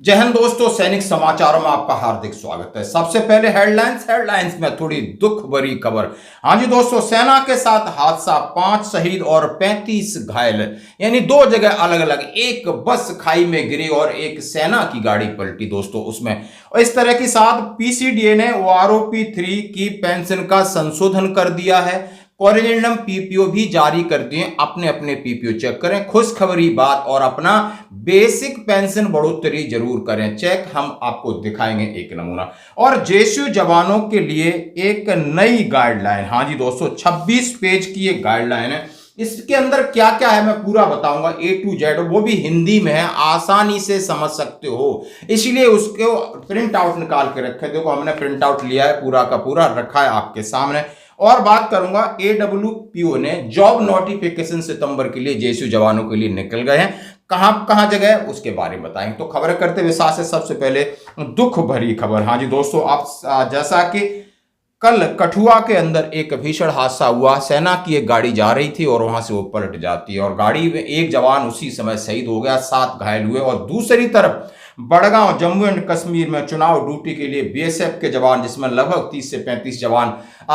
जय हिंद दोस्तों, सैनिक समाचारों में आपका हार्दिक स्वागत है। सबसे पहले हेडलाइंस में थोड़ी दुख भरी खबर। हाँ जी दोस्तों, सेना के साथ हादसा, 5 शहीद और 35 घायल, यानी 2 जगह अलग अलग। एक बस खाई में गिरी और एक सेना की गाड़ी पलटी दोस्तों उसमें। और इस तरह के साथ पीसीडीए ने ओआरओपी 3 की पेंशन का संशोधन कर दिया है। कोरिजेंडम पीपीओ भी जारी कर दिए। अपने अपने पीपीओ चेक करें, खुशखबरी बात, और अपना बेसिक पेंशन बढ़ोतरी जरूर करें चेक। हम आपको दिखाएंगे एक नमूना। और जेएसयू जवानों के लिए एक नई गाइडलाइन। हाँ जी दोस्तों, 26 पेज की एक गाइडलाइन है। इसके अंदर क्या क्या है मैं पूरा बताऊंगा, A to Z, वो भी हिंदी में है, आसानी से समझ सकते हो। इसलिए उसको प्रिंट आउट निकाल के रखे। देखो हमने प्रिंट आउट लिया है, पूरा का पूरा रखा है आपके सामने। और बात करूंगा, AWPO ने जॉब नोटिफिकेशन सितंबर के लिए जेएसयू जवानों के लिए निकल गए हैं। कहां कहां जगह है उसके बारे में बताएंगे। तो खबरें करते हुए साथ से सबसे पहले दुख भरी खबर। हाँ जी दोस्तों, आप जैसा कि कल कठुआ के अंदर एक भीषण हादसा हुआ। सेना की एक गाड़ी जा रही थी और वहां से वो पलट जाती है और गाड़ी में एक जवान उसी समय शहीद हो गया, 7 घायल हुए। और दूसरी तरफ बड़गांव जम्मू एंड कश्मीर में चुनाव ड्यूटी के लिए बीएसएफ के जवान, जिसमें लगभग 30 से 35 जवान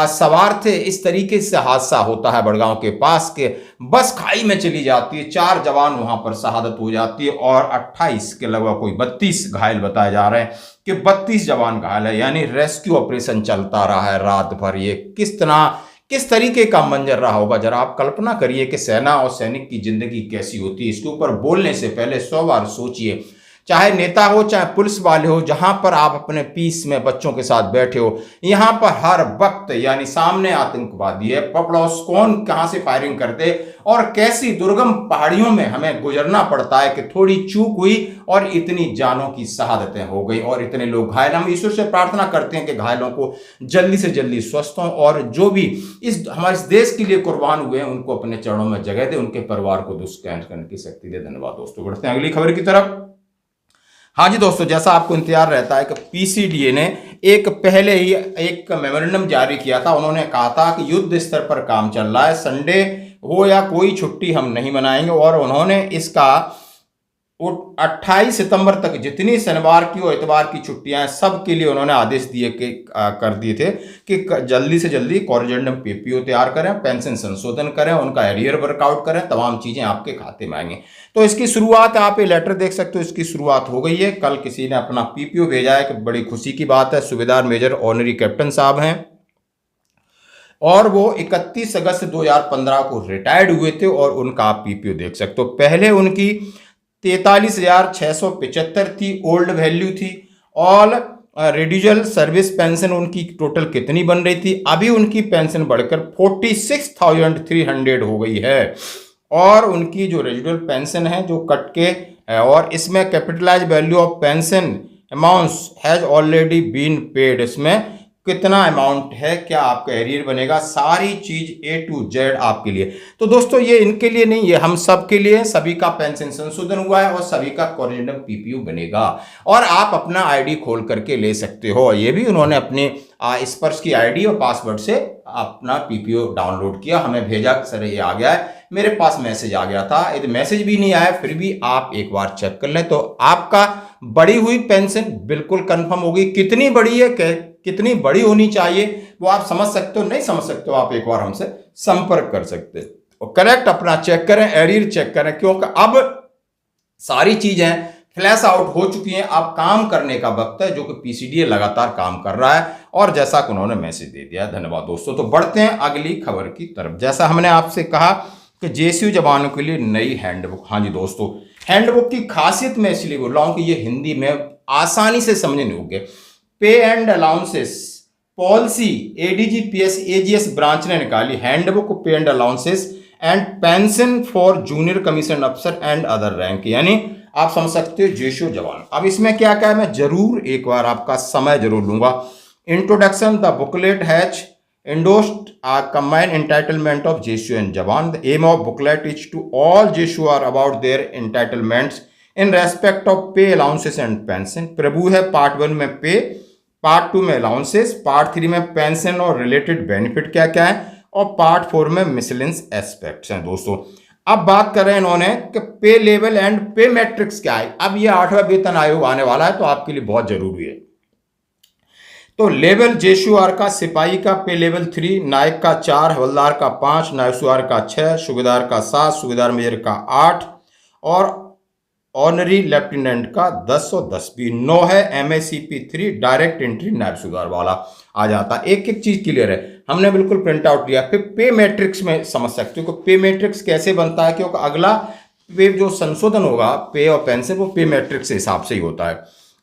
सवार थे, इस तरीके से हादसा होता है। बड़गांव के पास के बस खाई में चली जाती है, 4 जवान वहां पर शहादत हो जाती है और 28 के लगभग कोई 32 घायल बताए जा रहे हैं कि 32 जवान घायल है। यानी रेस्क्यू ऑपरेशन चलता रहा है रात भर। ये किस तरीके का मंजर रहा होगा, जरा आप कल्पना करिए कि सेना और सैनिक की जिंदगी कैसी होती है। इसके ऊपर बोलने से पहले 100 बार सोचिए। चाहे नेता हो, चाहे पुलिस वाले हो, जहां पर आप अपने पीस में बच्चों के साथ बैठे हो, यहां पर हर वक्त यानी सामने आतंकवादी है, पकड़ोस, कौन कहां से फायरिंग करते और कैसी दुर्गम पहाड़ियों में हमें गुजरना पड़ता है कि थोड़ी चूक हुई और इतनी जानों की शहादतें हो गई और इतने लोग घायल। हम ईश्वर से प्रार्थना करते हैं कि घायलों को जल्दी से जल्दी स्वस्थ हों और जो भी हमारे इस देश के लिए कुर्बान हुए हैं उनको अपने चरणों में जगह दे, उनके परिवार को दुष्कर्म करने की शक्ति दे। धन्यवाद दोस्तों। बढ़ते हैं अगली खबर की तरफ। हाँ जी दोस्तों, जैसा आपको इंतजार रहता है कि पीसीडीए ने एक पहले ही एक मेमोरेंडम जारी किया था। उन्होंने कहा था कि युद्ध स्तर पर काम चल रहा है, संडे हो या कोई छुट्टी हम नहीं मनाएंगे। और उन्होंने इसका 28 सितंबर तक जितनी शनिवार की और इतवार की छुट्टियां हैं सबके लिए उन्होंने आदेश दिए कि कर दिए थे कि जल्दी से जल्दी कोरिजेंडम पीपीओ तैयार करें, पेंशन संशोधन करें, उनका एरियर वर्कआउट करें, तमाम चीजें आपके खाते में आएंगी। तो इसकी शुरुआत आप ये लेटर देख सकते हो, इसकी शुरुआत हो गई है। कल किसी ने अपना पीपीओ भेजा है कि बड़ी खुशी की बात है। सूबेदार मेजर ऑनरी कैप्टन साहब हैं और वो 31 अगस्त 2015 को रिटायर्ड हुए थे और उनका आप पीपीओ देख सकते हो। पहले उनकी 43,675 थी, ओल्ड वैल्यू थी। ऑल रिड्यूजल सर्विस पेंशन उनकी टोटल कितनी बन रही थी, अभी उनकी पेंशन बढ़कर 46,300 हो गई है। और उनकी जो रेजिडुअल पेंशन है जो कट के, और इसमें capitalise value of pension amounts has already been paid, इसमें कितना अमाउंट है, क्या आपका एरियर बनेगा, सारी चीज A to Z आपके लिए। तो दोस्तों ये इनके लिए नहीं, ये हम सब के लिए, सभी का पेंशन संशोधन हुआ है और सभी का कोरिजेंडम पीपीओ बनेगा और आप अपना आईडी खोल करके ले सकते हो। ये भी उन्होंने अपने स्पर्श की आईडी और पासवर्ड से अपना पीपीओ डाउनलोड किया, हमें भेजा, सर ये आ गया है, मेरे पास मैसेज आ गया था। यदि मैसेज भी नहीं आया फिर भी आप एक बार चेक कर लें तो आपका बढ़ी हुई पेंशन बिल्कुल कंफर्म होगी। कितनी बड़ी है, कितनी बड़ी होनी चाहिए वो आप समझ सकते हो, नहीं समझ सकते हो आप एक बार हमसे संपर्क कर सकते हो। और करेक्ट अपना चेक करें, एरियर चेक करें, क्योंकि अब सारी चीजें फ्लैश आउट हो चुकी हैं। अब काम करने का वक्त है, जो कि पीसीडीए लगातार काम कर रहा है और जैसा कि उन्होंने मैसेज दे दिया। धन्यवाद दोस्तों। तो बढ़ते हैं अगली खबर की तरफ। जैसा हमने आपसे कहा कि जेएसयू जवानों के लिए नई हैंडबुक। हाँ जी दोस्तों, हैंडबुक की खासियत मैं इसलिए बोल रहा हूं कि ये हिंदी में आसानी से समझने होंगे। Pay and allowances policy ADGPS AGS branch ने निकाली handbook pay and allowances and pension for junior commission अफसर एंड अदर रैंक, यानी आप समझ सकते हो जेएसयू जवान। अब इसमें क्या क्या है मैं जरूर एक बार आपका समय जरूर लूंगा। Introduction, the booklet has endorsed a combined entitlement of JSU and Jawan. The aim of booklet is to all JSU are about their entitlements in respect of pay, allowances and pension. प्रभु है part 1 में पे, part 2 में allowances, part 3 में pension और related benefit क्या क्या है और पार्ट 4 में मिसलेंस एस्पेक्ट्स हैं दोस्तों। अब बात कर रहे हैं इन्होंने कि पे लेवल एंड पे मैट्रिक्स क्या है। अब ये 8वां वेतन आयोग आने वाला है तो आपके लिए बहुत जरूरी है। तो लेवल जेशुआर का सिपाही का पे लेवल 3, नायक का 4, हवलदार का 5, नायकसुआर का 6, सूबेदार का 7, सूबेदार मेजर का 8 और ऑनरी लेफ्टिनेंट का 10 और 10 भी 9 है। MACP 3 डायरेक्ट एंट्री नायब सूबेदार वाला आ जाता है। एक एक चीज क्लियर है, हमने बिल्कुल प्रिंट आउट लिया। फिर पे मैट्रिक्स में समझ सकते हो कि पे मैट्रिक्स कैसे बनता है, क्योंकि अगला पे जो संशोधन होगा पे और पेंशन वो पे मैट्रिक्स के हिसाब से ही होता है।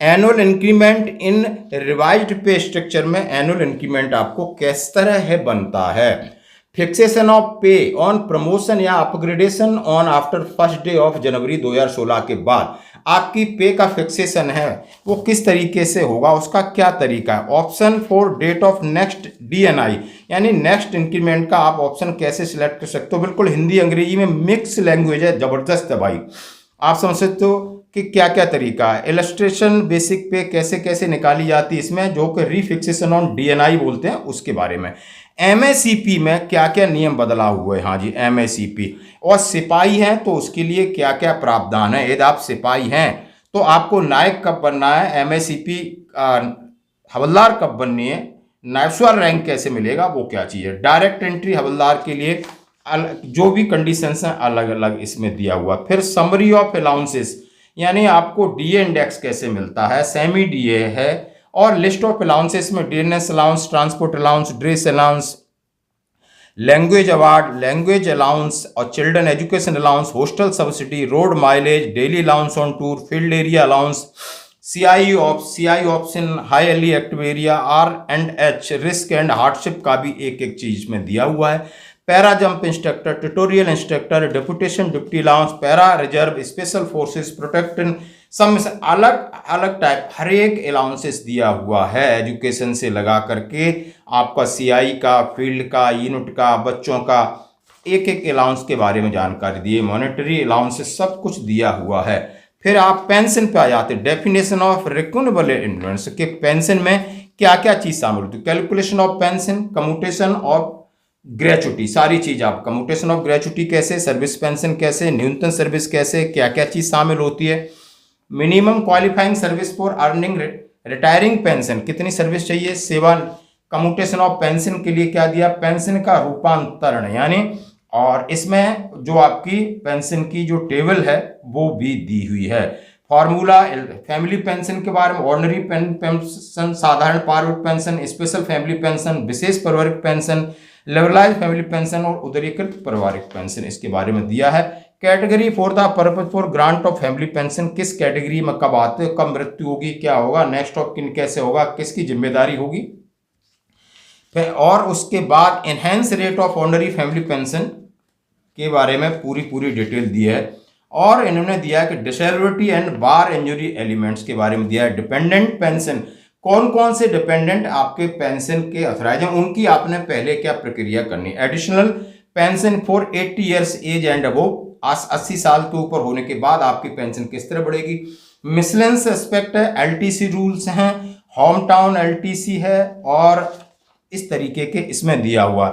एनुअल इंक्रीमेंट इन रिवाइज्ड पे स्ट्रक्चर में एनुअल इंक्रीमेंट आपको किस तरह है बनता है। फिक्सेशन ऑफ पे ऑन प्रमोशन या upgradation on after first day of January 2016 के बाद आपकी पे का फिक्सेशन है वो किस तरीके से होगा, उसका क्या तरीका है। Option for date of next DNI यानी नेक्स्ट इंक्रीमेंट का आप ऑप्शन कैसे सिलेक्ट कर सकते हो। बिल्कुल हिंदी अंग्रेजी में मिक्स लैंग्वेज है, जबरदस्त है भाई। आप समझ सकते हो कि क्या क्या तरीका है। इलस्ट्रेशन बेसिक पे कैसे कैसे निकाली जाती है इसमें, जो कि रिफिक्सेशन ऑन DNI बोलते हैं, उसके बारे में। MACP में क्या क्या नियम बदला हुआ है। हाँ जी, MACP। और सिपाही हैं तो उसके लिए क्या क्या प्रावधान है। यदि आप सिपाही हैं तो आपको नायक कब बनना है, MACP हवलदार कब बननी है, नायबसवार रैंक कैसे मिलेगा, वो क्या चीज़ है। डायरेक्ट एंट्री हवलदार के लिए जो भी कंडीशंस हैं अलग अलग इसमें दिया हुआ। फिर समरी ऑफ अलाउंसेस यानी आपको DA इंडेक्स कैसे मिलता है, सेमी DA है। और लिस्ट ऑफ अलाउंसेस में DNS allowance, transport allowance, dress allowance, language award, language allowance और children education allowance, hostel subsidy, road mileage, daily allowance on tour, field area allowance, CI option, highly active area, R&H risk and hardship का भी एक एक चीज में दिया हुआ है। Para jump instructor, tutorial instructor, deputation deputy allowance, para reserve, special forces, protection, सब में से अलग अलग टाइप हर एक अलाउंसेस दिया हुआ है एजुकेशन से लगा करके। आपका CI का, फील्ड का, यूनिट का, बच्चों का एक एक अलाउंस के बारे में जानकारी दी है। मॉनेटरी अलाउंसेस सब कुछ दिया हुआ है। फिर आप पेंशन पे आ जाते हैं। डेफिनेशन ऑफ रिकॉग्निबल इन्वेंट्स के पेंशन में क्या क्या चीज शामिल होती है। Calculation of pension, commutation of gratuity, सारी चीज आप कम्यूटेशन ऑफ ग्रेचुटी कैसे, सर्विस पेंशन कैसे, न्यूनतम सर्विस कैसे, क्या क्या चीज शामिल होती है। Minimum qualifying service for earning retiring pension, कितनी सर्विस चाहिए, सेवा। कम्यूटेशन ऑफ पेंशन के लिए क्या दिया, पेंशन का रूपांतरण यानी, और इसमें जो आपकी पेंशन की जो टेबल है वो भी दी हुई है। फॉर्मूला फैमिली पेंशन के बारे में, ऑर्डिनरी पेंशन, साधारण पारिवारिक पेंशन, स्पेशल फैमिली पेंशन, विशेष पारिवारिक पेंशन, लेवलाइज फैमिली पेंशन और उदारीकृत पारिवारिक पेंशन, इसके बारे में दिया है। Category for the purpose for grant of family pension, किस कैटेगरी में कब आते, कब मृत्यु होगी, क्या होगा, नेक्स्ट ऑफ किन कैसे होगा, किसकी जिम्मेदारी होगी। फिर और उसके बाद enhance rate of ordinary family pension के बारे में पूरी डिटेल दी है। और इन्होंने दिया कि disability and bar injury elements के बारे में दिया है। डिपेंडेंट पेंशन, कौन कौन से डिपेंडेंट आपके पेंशन के अथराइज हैं, उनकी आपने पहले क्या प्रक्रिया करनी। Additional pension for 80 years age and above, 80 साल के ऊपर होने के बाद आपकी पेंशन किस तरह बढ़ेगी। मिसलेंस एस्पेक्ट है, LTC रूल्स हैं, होम टाउन LTC है और इस तरीके के इसमें दिया हुआ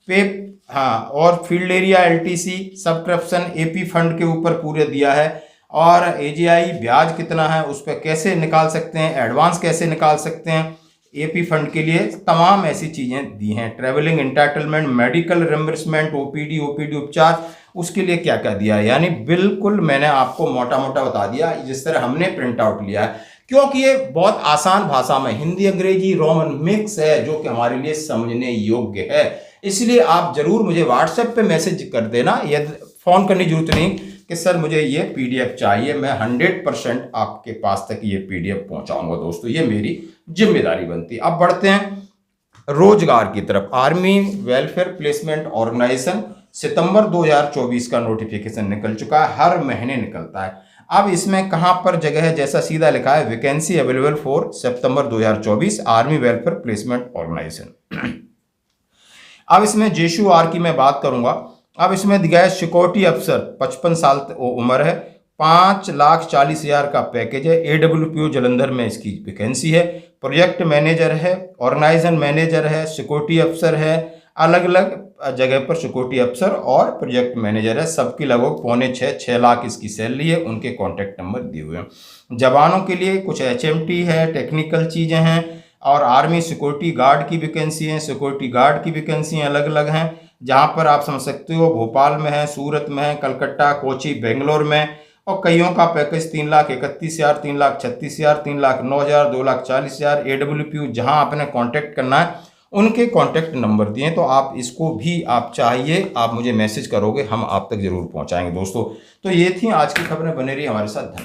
पे। हाँ, और field area LTC, subscription AP fund के ऊपर पूरे दिया है। और AGI ब्याज कितना है, उस पर कैसे निकाल सकते हैं, एडवांस कैसे निकाल सकते हैं AP फंड के लिए, तमाम ऐसी चीज़ें दी हैं। Travelling entitlement, medical reimbursement, OPD उपचार, उसके लिए क्या क्या दिया है। यानी बिल्कुल मैंने आपको मोटा मोटा बता दिया जिस तरह हमने प्रिंट आउट लिया है, क्योंकि ये बहुत आसान भाषा में हिंदी अंग्रेजी रोमन मिक्स है जो कि हमारे लिए समझने योग्य है। इसलिए आप जरूर मुझे व्हाट्सएप पे मैसेज कर देना, यदि फ़ोन करने की जरूरत नहीं कि सर मुझे ये PDF चाहिए, मैं 100% आपके पास तक ये PDF पहुंचाऊंगा। दोस्तों ये मेरी जिम्मेदारी बनती है। अब बढ़ते हैं रोजगार की तरफ। आर्मी वेलफेयर प्लेसमेंट ऑर्गेनाइजेशन सितंबर 2024 का नोटिफिकेशन निकल चुका है, हर महीने निकलता है। अब इसमें कहां पर जगह है, जैसा सीधा लिखा है vacancy available for September 2024 army welfare placement organisation. अब इसमें JSUR की मैं बात करूंगा। अब इसमें दिया है सिक्योरिटी अफसर, 55 साल उम्र है, 5,40,000 का पैकेज है। AWPO जलंधर में इसकी वैकेंसी है। प्रोजेक्ट मैनेजर है, ऑर्गेनाइजेशन मैनेजर है, सिक्योरिटी अफसर है, अलग अलग जगह पर सिक्योरिटी अफसर और प्रोजेक्ट मैनेजर है, सबकी लगभग 5.5 लाख इसकी सैलरी है। उनके कॉन्टैक्ट नंबर दिए हुए हैं। जवानों के लिए कुछ HMT है, टेक्निकल चीज़ें हैं, और आर्मी सिक्योरिटी गार्ड की वैकेंसी है, सिक्योरिटी गार्ड की वैकेंसी अलग अलग हैं, जहाँ पर आप समझ सकते हो भोपाल में है, सूरत में है, कलकत्ता, कोची, बेंगलोर में। और कईयों का पैकेज 3,31,000, 3,36,000, 3,09,000, 2,40,000। AWPU जहाँ आपने कांटेक्ट करना है उनके कांटेक्ट नंबर दिए, तो आप इसको भी आप चाहिए आप मुझे मैसेज करोगे, हम आप तक जरूर पहुंचाएंगे दोस्तों। तो ये थी आज की खबरें, बने रही हमारे साथ।